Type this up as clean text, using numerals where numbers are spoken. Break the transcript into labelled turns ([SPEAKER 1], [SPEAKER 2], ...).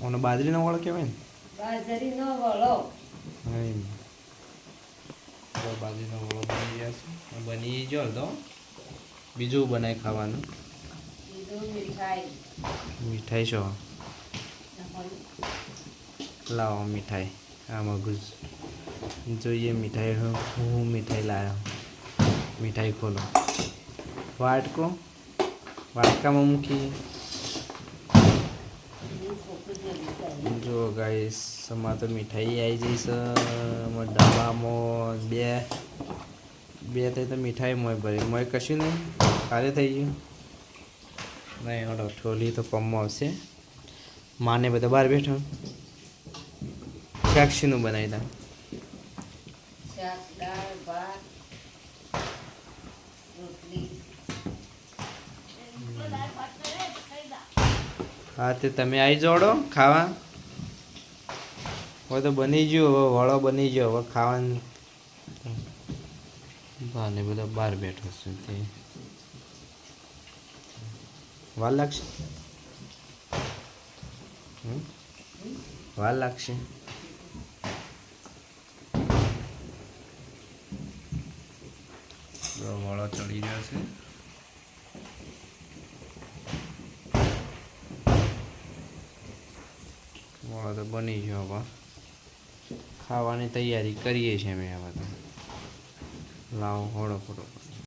[SPEAKER 1] ઓનો બાજરીનો વળો કહેવાય ને?
[SPEAKER 2] બાજરીનો વળો.
[SPEAKER 1] હા, તો બાજરીનો વળો બની જશે. બની ગયો તો બીજું બનાવી ખાવાનું.
[SPEAKER 2] બીજું મીઠાઈ.
[SPEAKER 1] મીઠાઈ છો? લાવો મીઠાઈ. આ મગજ જોઈએ મીઠાઈ. હું મીઠાઈ લાવ્યો. મીઠાઈ ખોલો. વાટકામાં મૂકી. જો ગાઈસ અમારે તો મીઠાઈ આવી જઈશ ડબ્બામાં. બે તો મીઠાઈ મોય ભરી મોય કશું નહીં. કાલે થઈ ગયું નહીં. ઓલો ઠોલી તો પમમાં આવશે. માને બધા બહાર બેઠા. શાકશીનું બનાવી દા.
[SPEAKER 2] શાક, દાળ, ભાત, રોટલી.
[SPEAKER 1] હા તે તમે આવી જોડો ખાવા. હવે તો બની ગયું. હવે વળો બની ગયો. હવે ખાવાનું બાને બધા બહાર બેઠો છે. તે વાર લાગશે. વાર લાગશે. વળો ચડી ગયો છે. વળો તો બની ગયો. હવે ખાવાની તૈયારી કરીએ છીએ અમે. હવે તો લાવો હોળો ફોટો.